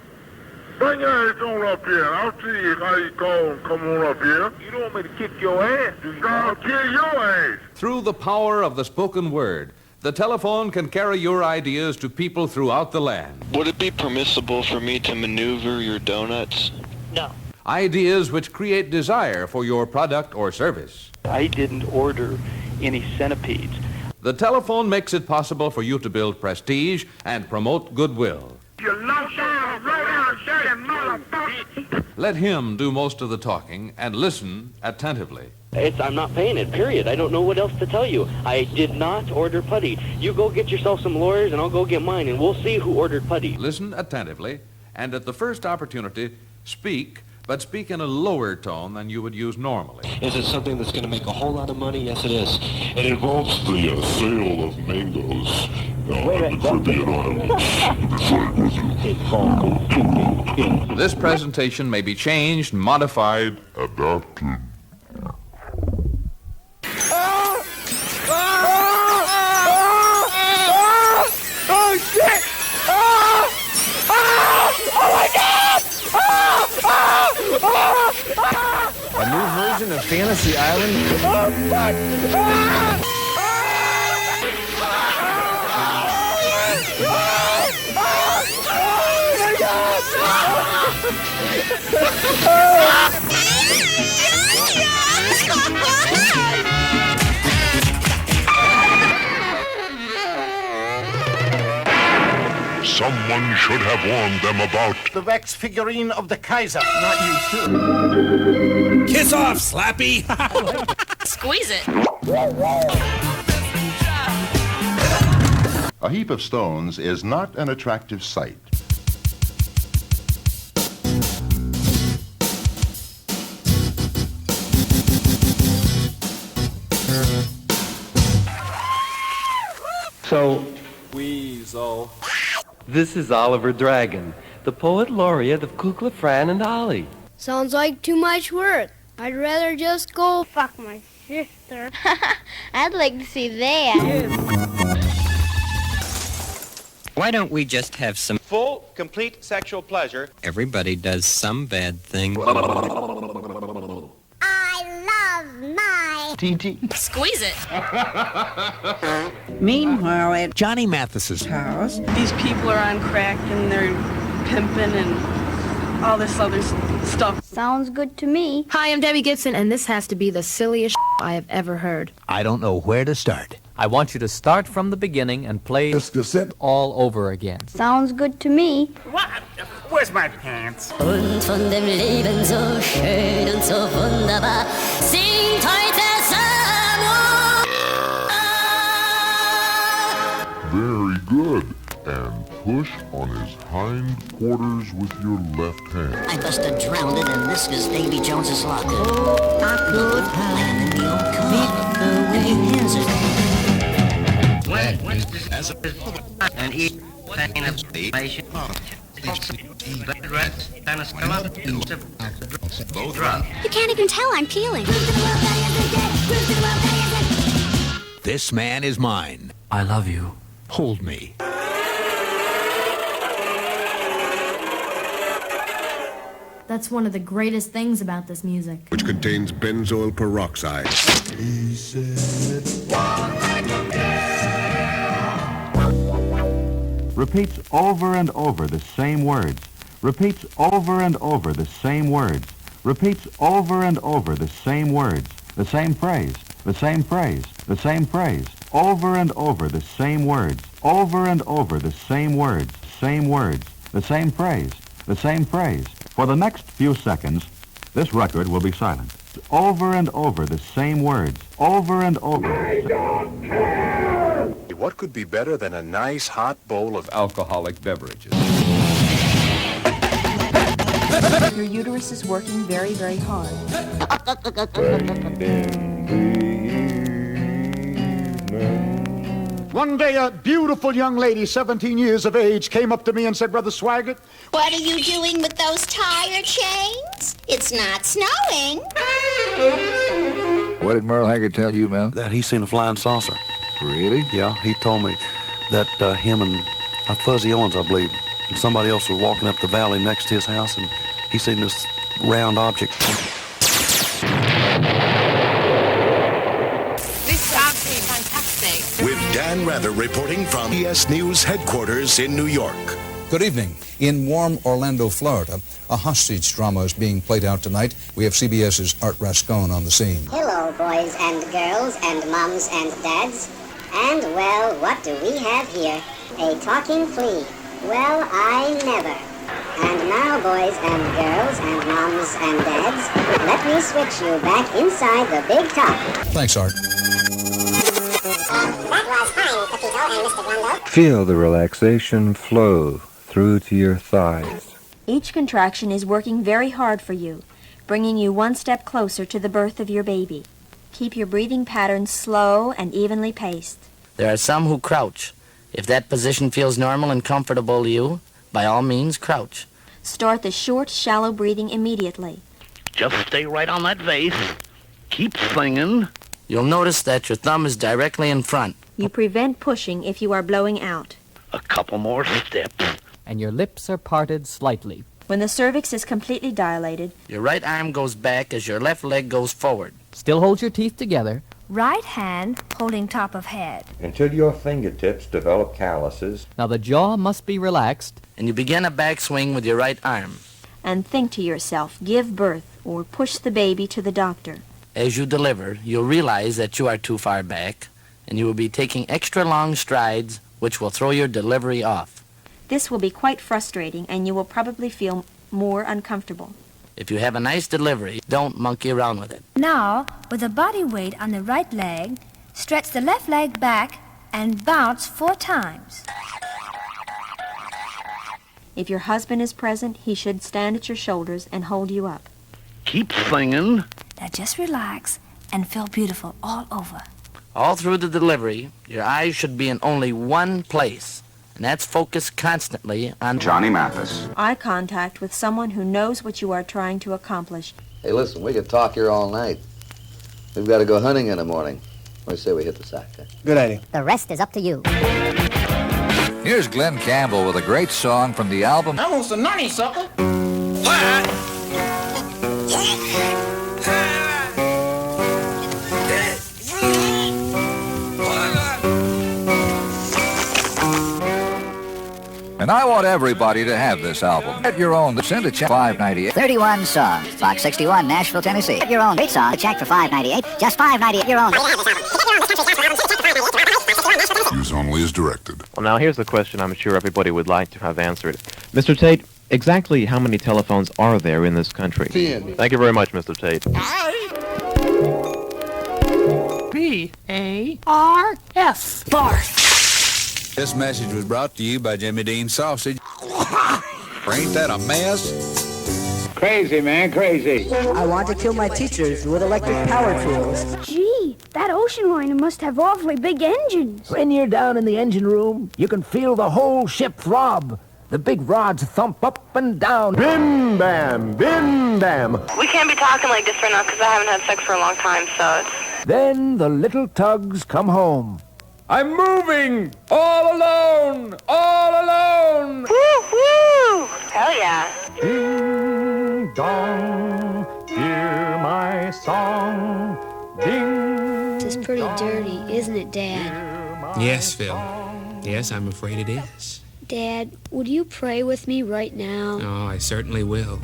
Bring your ass on up here. I'll see how you call and come on up here. You don't want me to kick your ass, do you? I'll kill your ass. Through the power of the spoken word, the telephone can carry your ideas to people throughout the land. Would it be permissible for me to maneuver your donuts? No. Ideas which create desire for your product or service. I didn't order any centipedes. The telephone makes it possible for you to build prestige and promote goodwill. You low-down, low-down, dirty motherfucker. Let him do most of the talking and listen attentively. I'm not paying it, period. I don't know what else to tell you. I did not order putty. You go get yourself some lawyers and I'll go get mine and we'll see who ordered putty. Listen attentively and at the first opportunity, speak, but speak in a lower tone than you would use normally. Is it something that's going to make a whole lot of money? Yes, it is. It involves the sale of mangoes on the Caribbean islands. This presentation may be changed, modified, adapted. Oh, shit! Oh, my God! A new version of Fantasy Island? Oh, fuck! Someone should have warned them about the wax figurine of the Kaiser. Not you, too. Kiss off, Slappy! Squeeze it. A heap of stones is not an attractive sight. So, Weasel. This is Oliver Dragon, the poet laureate of Kukla, Fran, and Ollie. Sounds like too much work. I'd rather just go fuck my sister. I'd like to see that. Why don't we just have some full, complete sexual pleasure? Everybody does some bad thing. I love my TT. Squeeze it. Meanwhile, at Johnny Mathis's house, these people are on crack and they're pimping and all this other stuff. Sounds good to me. Hi, I'm Debbie Gibson, and this has to be the silliest I have ever heard. I don't know where to start. I want you to start from the beginning and play this cassette all over again. Sounds good to me. What? Where's my pants? Und von dem Leben so schön und so wunderbar singt heute Samuel. very good. And push on his hindquarters with your left hand. I must have drowned it in Nisca's Davy Jones's locker. Not good. Land in the old car. The way hands are. And eat pain of patient. You can't even tell I'm peeling. This man is mine. I love you. Hold me. That's one of the greatest things about this music. Which contains benzoyl peroxide. He said, repeats over and over the same words. Repeats over and over the same words. repeats over and over the same words, the same phrase, the same phrase, the same phrase, over and over the same words, over and over the same words, the same phrase, the same phrase. For the next few seconds, this record will be silent. Over and over the same words, over and over. I don't care! What could be better than a nice hot bowl of alcoholic beverages? Your uterus is working very, very hard. One day, a beautiful young lady, 17 years of age, came up to me and said, Brother Swaggart, what are you doing with those tire chains? It's not snowing. What did Merle Haggard tell you, Mel? That he's seen a flying saucer. Really? Yeah, he told me that him and Fuzzy Owens, I believe, and somebody else was walking up the valley next to his house, and he seen this round object. This is absolutely fantastic. With Dan Rather reporting from CBS News headquarters in New York. Good evening. In warm Orlando, Florida, a hostage drama is being played out tonight. We have CBS's Art Rascone on the scene. Hello, boys and girls and mums and dads. And, well, what do we have here? A talking flea. Well, I never. And now, boys and girls and mums and dads, let me switch you back inside the big top. Thanks, Art. That was fine, Pepito and Mr. Blondo. Feel the relaxation flow through to your thighs. Each contraction is working very hard for you, bringing you one step closer to the birth of your baby. Keep your breathing patterns slow and evenly paced. There are some who crouch. If that position feels normal and comfortable to you, by all means, crouch. Start the short, shallow breathing immediately. Just stay right on that vase. Keep singing. You'll notice that your thumb is directly in front. You prevent pushing if you are blowing out. A couple more steps. And your lips are parted slightly. When the cervix is completely dilated, your right arm goes back as your left leg goes forward. Still hold your teeth together. Right hand holding top of head. Until your fingertips develop calluses. Now the jaw must be relaxed. And you begin a backswing with your right arm. And think to yourself, give birth or push the baby to the doctor. As you deliver, you'll realize that you are too far back, and you will be taking extra long strides, which will throw your delivery off. This will be quite frustrating, and you will probably feel more uncomfortable. If you have a nice delivery, don't monkey around with it. Now, with the body weight on the right leg, stretch the left leg back and bounce 4 times. If your husband is present, he should stand at your shoulders and hold you up. Keep singing. Now just relax and feel beautiful all over. All through the delivery, your eyes should be in only one place, and that's focused constantly on Johnny Mathis. Eye contact with someone who knows what you are trying to accomplish. Hey, listen, we could talk here all night. We've got to go hunting in the morning. I say we hit the sack. Good idea. The rest is up to you. Here's Glenn Campbell with a great song from the album. I want some money, sucker. And I want everybody to have this album. Get your own. Send a check 598. 31 songs. Box 61, Nashville, Tennessee. Get your own great song. A check for $5.98. Just $5.98. Your own. Use only as directed. Well, now here's the question I'm sure everybody would like to have answered. Mr. Tate, exactly how many telephones are there in this country? 10. Thank you very much, Mr. Tate. B-A-R-F. Barf. This message was brought to you by Jimmy Dean Sausage. Ain't that a mess? Crazy, man, crazy. I want to kill my teachers with electric power tools. Gee, that ocean liner must have awfully big engines. When you're down in the engine room, you can feel the whole ship throb. The big rods thump up and down. Bim, bam, bim, bam. We can't be talking like this right now because I haven't had sex for a long time, so it's... Then the little tugs come home. I'm moving! All alone! All alone! Woo, woo! Hell yeah. Ding dong, hear my song. Ding. This is pretty dirty, isn't it, Dad? Yes, Phil. Yes, I'm afraid it is. Dad, would you pray with me right now? Oh, I certainly will.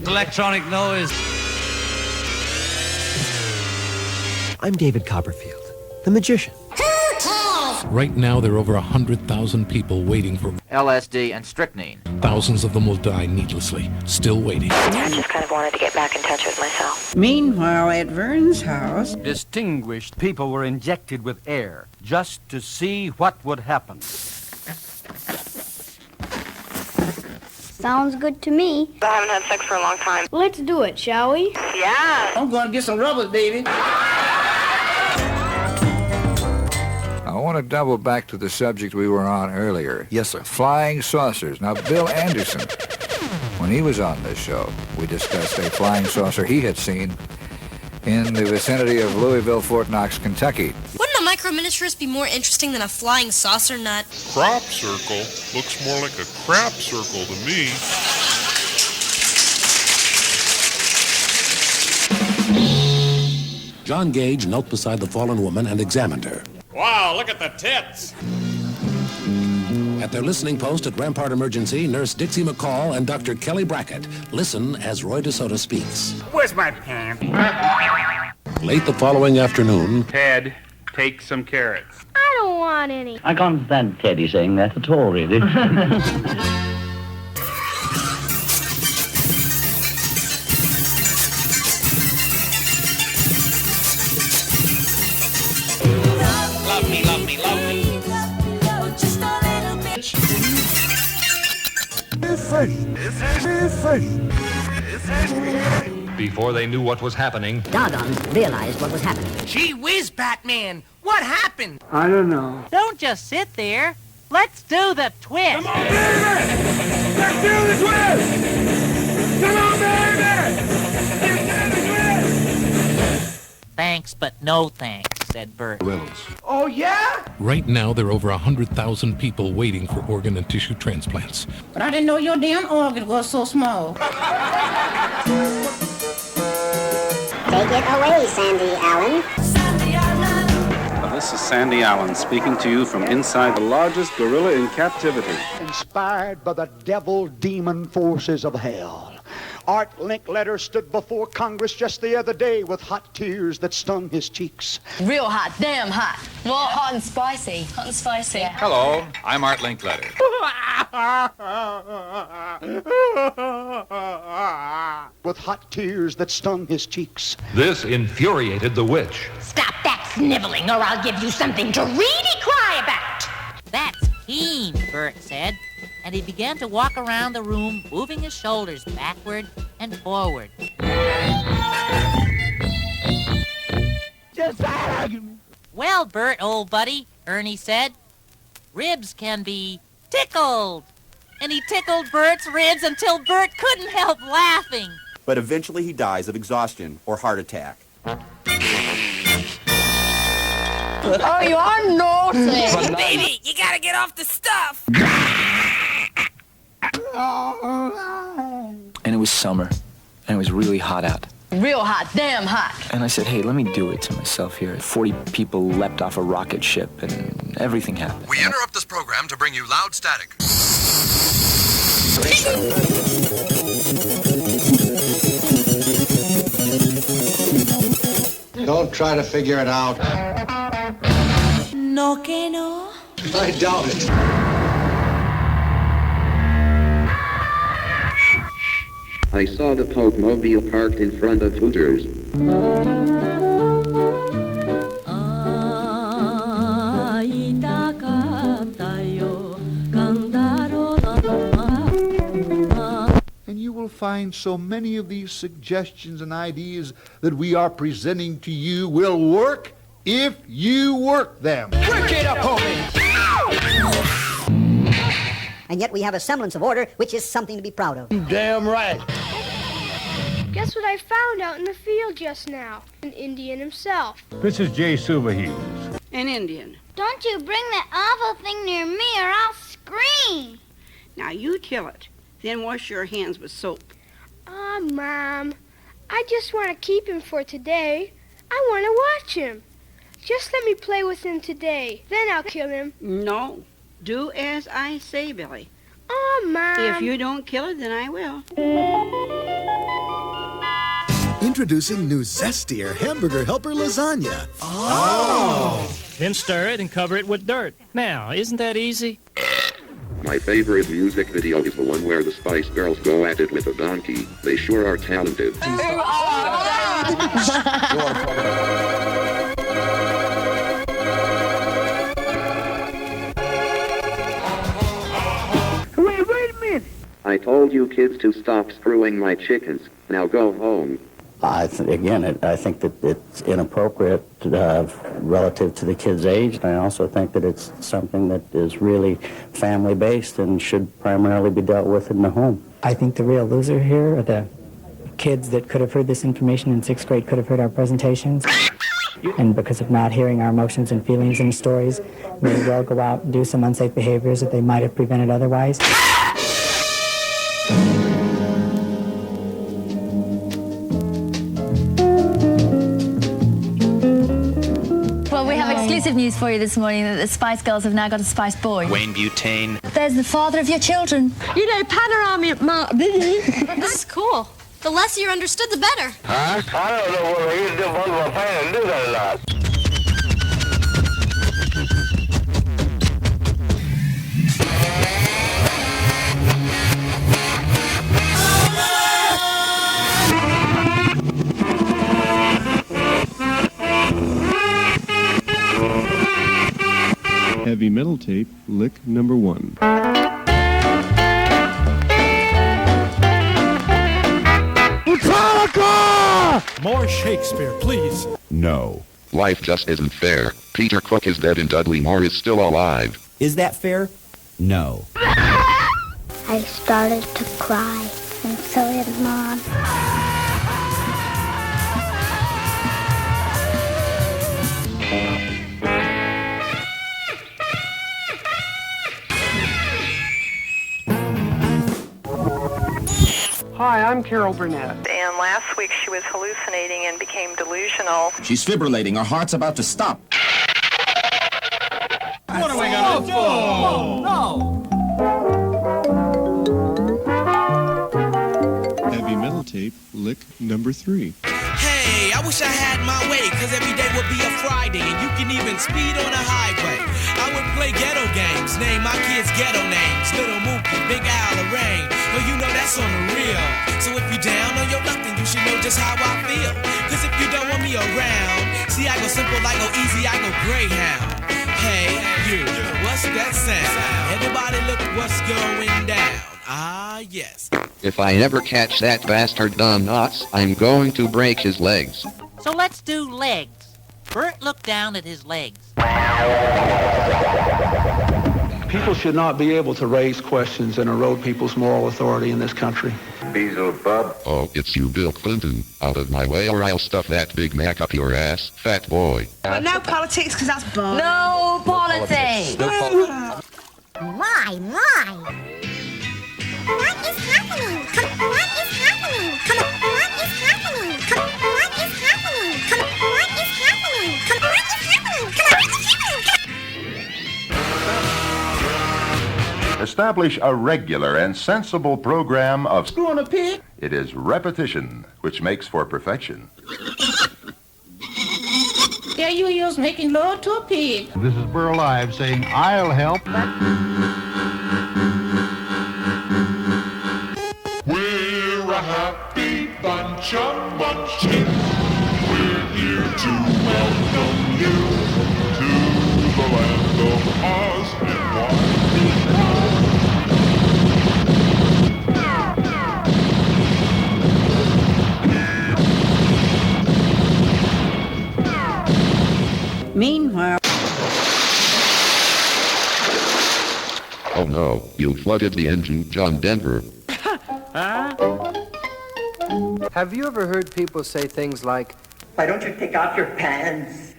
Electronic noise. I'm David Copperfield, the magician. Right now, there are over 100,000 people waiting for LSD and strychnine. Thousands of them will die needlessly, still waiting. I just kind of wanted to get back in touch with myself. Meanwhile, at Vern's house, distinguished people were injected with air just to see what would happen. Sounds good to me. I haven't had sex for a long time. Let's do it, shall we? Yeah. I'm going to get some rubbers, baby. I want to double back to the subject we were on earlier. Yes, sir. Flying saucers. Now, Bill Anderson, when he was on this show, we discussed a flying saucer he had seen in the vicinity of Louisville, Fort Knox, Kentucky. Wouldn't a microminiaturist be more interesting than a flying saucer nut? Crop circle looks more like a crap circle to me. John Gage knelt beside the fallen woman and examined her. Wow, look at the tits! At their listening post at Rampart Emergency, Nurse Dixie McCall and Dr. Kelly Brackett listen as Roy DeSoto speaks. Where's my pants? Late the following afternoon, Ted, take some carrots. I don't want any. I can't stand Teddy saying that at all, really. Love me, love me, love me. Before they knew what was happening, Doggone realized what was happening. Gee whiz, Batman! What happened? I don't know. Don't just sit there. Let's do the twist. Come on, baby! Let's do the twist! Come on, baby! Let's do the twist! Thanks, but no thanks, said Bert. Wills. Oh, yeah? Right now, there are over 100,000 people waiting for organ and tissue transplants. But I didn't know your damn organ was so small. Take it away, Sandy Allen. This is Sandy Allen speaking to you from inside the largest gorilla in captivity. Inspired by the devil-demon forces of hell, Art Linkletter stood before Congress just the other day with hot tears that stung his cheeks. Real hot, damn hot. Well, hot and spicy. Hot and spicy. Hello, I'm Art Linkletter. With hot tears that stung his cheeks. This infuriated the witch. Stop that sniveling or I'll give you something to really cry about. That's keen, Bert said, and he began to walk around the room, moving his shoulders backward and forward. Just argument. Well, Bert, old buddy, Ernie said, ribs can be tickled. And he tickled Bert's ribs until Bert couldn't help laughing. But eventually he dies of exhaustion or heart attack. Oh, you are naughty. Baby, you gotta get off the stuff. And it was summer, and it was really hot out. Real hot, damn hot. And I said, hey, let me do it to myself here. 40 people leapt off a rocket ship, and everything happened. We interrupt this program to bring you loud static. Don't try to figure it out. No que no. I doubt it. I saw the Pope mobile parked in front of Hooters. And you will find so many of these suggestions and ideas that we are presenting to you will work if you work them. Work it up, homie. And yet we have a semblance of order, which is something to be proud of. Damn right. Guess what I found out in the field just now? An Indian himself. This is Jay Silverheels. An Indian. Don't you bring that awful thing near me or I'll scream. Now you kill it. Then wash your hands with soap. Mom, I just want to keep him for today. I want to watch him. Just let me play with him today. Then I'll kill him. No. Do as I say, Billy. Oh, Mom. If you don't kill it, then I will. Introducing new zestier Hamburger Helper lasagna. Oh! Then stir it and cover it with dirt. Now, isn't that easy? My favorite music video is the one where the Spice Girls go at it with a donkey. They sure are talented. Wait a minute. I told you kids to stop screwing my chickens. Now go home. I think that it's inappropriate relative to the kid's age. And I also think that it's something that is really family-based and should primarily be dealt with in the home. I think the real loser here are the kids that could have heard this information in 6th grade, could have heard our presentations, and because of not hearing our emotions and feelings in the stories, may well go out and do some unsafe behaviors that they might have prevented otherwise. Exclusive news for you this morning that the Spice Girls have now got a Spice Boy. Wayne Butane. There's the father of your children. You know, panoramic This is cool. The less you're understood, the better. Huh? I don't know whether he's the one of a fan and do that or not. Heavy metal tape, lick number 1. Metallica! More Shakespeare, please. No. Life just isn't fair. Peter Cook is dead and Dudley Moore is still alive. Is that fair? No. I started to cry, and so did Mom. Hi, I'm Carol Burnett. And last week she was hallucinating and became delusional. She's fibrillating. Her heart's about to stop. What are we gonna do? No! Heavy metal tape, lick number 3. Hey, I wish I had my way, cause every day would be a Friday, and you can even speed on a highway. I would play ghetto games, name my kids ghetto names, Little Mookie, Big Al, Lorraine. Well, you know that's on the real. So if you down on your luck, then you should know just how I feel. Cause if you don't want me around, see I go simple, I go easy, I go Greyhound. Hey, you, what's that sound? Everybody look what's going down. Ah, yes. If I ever catch that bastard Don Knotts, I'm going to break his legs. So let's do legs. Bert looked down at his legs. People should not be able to raise questions and erode people's moral authority in this country. Beelzebub. Oh, it's you, Bill Clinton. Out of my way or I'll stuff that Big Mac up your ass, fat boy. But no politics, because that's boring. No politics! My. What is happening? What is happening? What is happening? What is happening? What is happening? What is happening? Establish a regular and sensible program of Screwing a pig? It is repetition which makes for perfection. There you is making love to a pig. This is Burl Live saying, I'll help. We're a happy bunch of munchkins. We're here to welcome you to the land of Oz and Meanwhile... Oh no, you flooded the engine, John Denver. Have you ever heard people say things like, why don't you take off your pants?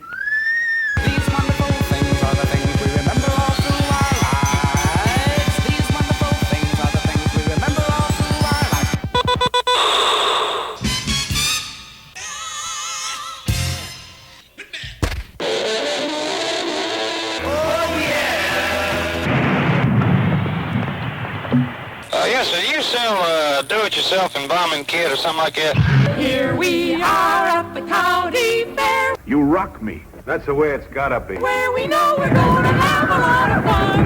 These wonderful things are the things we remember all through our lives. These wonderful things are the things we remember all through our lives. yes, sir. Do you sell do-it-yourself embalming kit or something like that? Here we are at the county fair, You rock me. That's the way it's gotta be. where we know we're gonna have a lot of fun.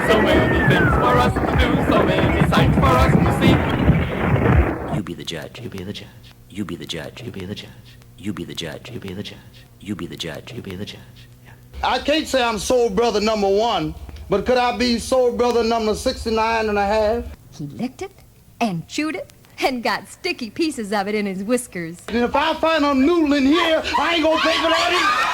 So many things for us to do, so many sights for us to see. You be the judge, you be the judge. You be the judge, you be the judge. You be the judge, you be the judge. You be the judge, you be the judge. I can't say I'm soul brother number 1, but could I be soul brother number 69 and a half? He licked it and chewed it and got sticky pieces of it in his whiskers. And if I find a noodle in here, I ain't gonna pay for that either.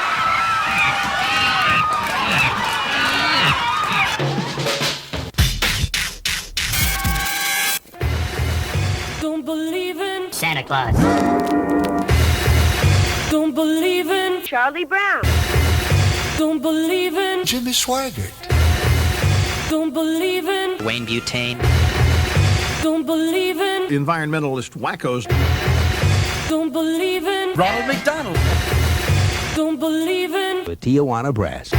Don't believe in Santa Claus. Don't believe in Charlie Brown. Don't believe in Jimmy Swaggart. Don't believe in Wayne Butane. Don't believe in environmentalist wackos. Don't believe in Ronald McDonald. Don't believe in The Tijuana Brass.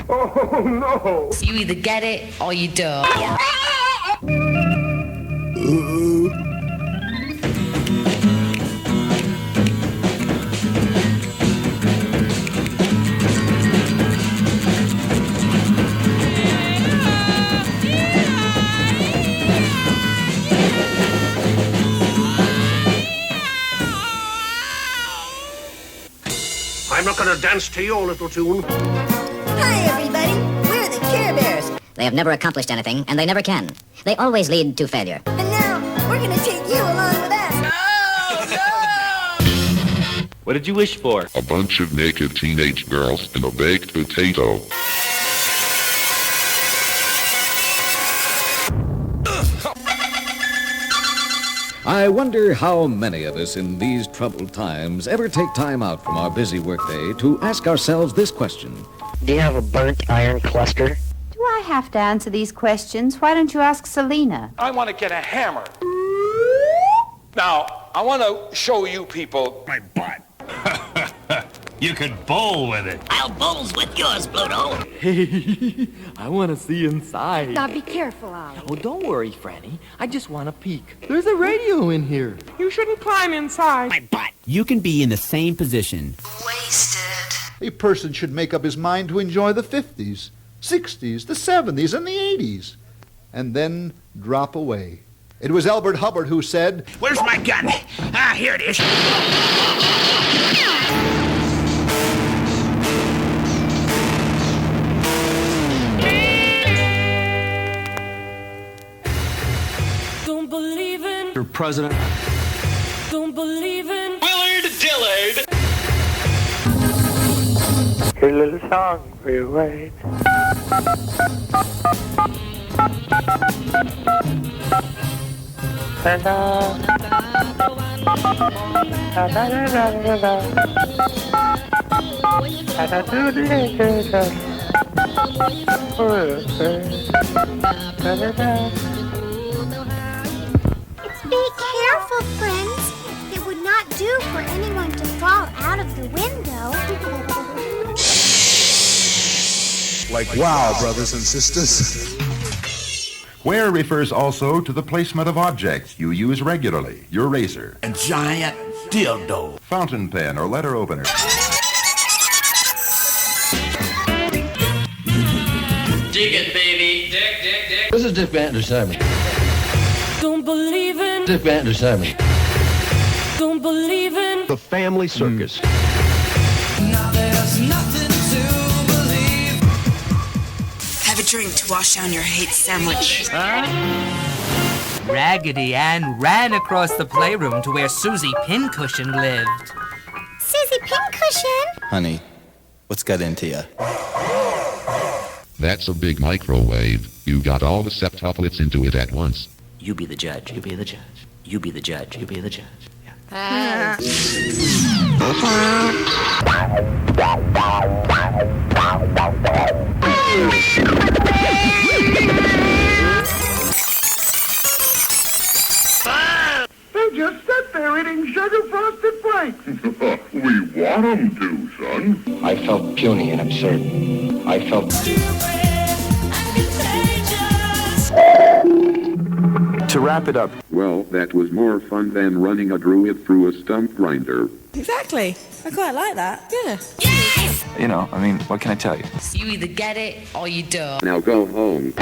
Oh, no. You either get it or you don't. I'm not gonna dance to your little tune. Hi, everybody. We're the Care Bears. They have never accomplished anything, and they never can. They always lead to failure. And now, we're gonna take you along with us. What did you wish for? A bunch of naked teenage girls and a baked potato. I wonder how many of us in these troubled times ever take time out from our busy workday to ask ourselves this question. Do you have a burnt iron cluster? Do I have to answer these questions? Why don't you ask Selena? I want to get a hammer. Now, I want to show you people my butt. You could bowl with it. I'll bowls with yours, Pluto. Hey, I want to see inside. Now be careful, Ollie. Oh, don't worry, Franny. I just want to peek. There's a radio in here. You shouldn't climb inside. My butt. You can be in the same position. Wasted. A person should make up his mind to enjoy the 50s, 60s, the 70s, and the 80s, and then drop away. It was Elbert Hubbard who said, Where's my gun? Ah, here it is. Don't believe in Your president. Don't believe in Willard Dillard. Here's a little song for you, wait. Be careful, friends. It would not do for anyone to fall out of the window. Like wow, brothers and sisters. Where refers also to the placement of objects you use regularly. Your razor. A giant dildo. Fountain pen or letter opener. Dig it, baby. Dig, dig, dig. This is Dick Van Der Simon. Don't believe in Dick Van Der Simon. Don't believe in The Family Circus. Now there's nothing to believe. Have a drink to wash down your hate sandwich. Raggedy Ann ran across the playroom to where Susie Pincushion lived. Susie Pincushion? Honey, what's got into you? That's a big microwave. You got all the septuplets into it at once. You be the judge, you be the judge. You be the judge, you be the judge. They just sit there eating sugar-frosted flakes. We want them to, son. I felt puny and absurd. I felt... stupid and contagious. To wrap it up. Well, that was more fun than running a druid through a stump grinder. Exactly. I quite like that. Yeah. You know, I mean, what can I tell you? You either get it or you don't. Now go home.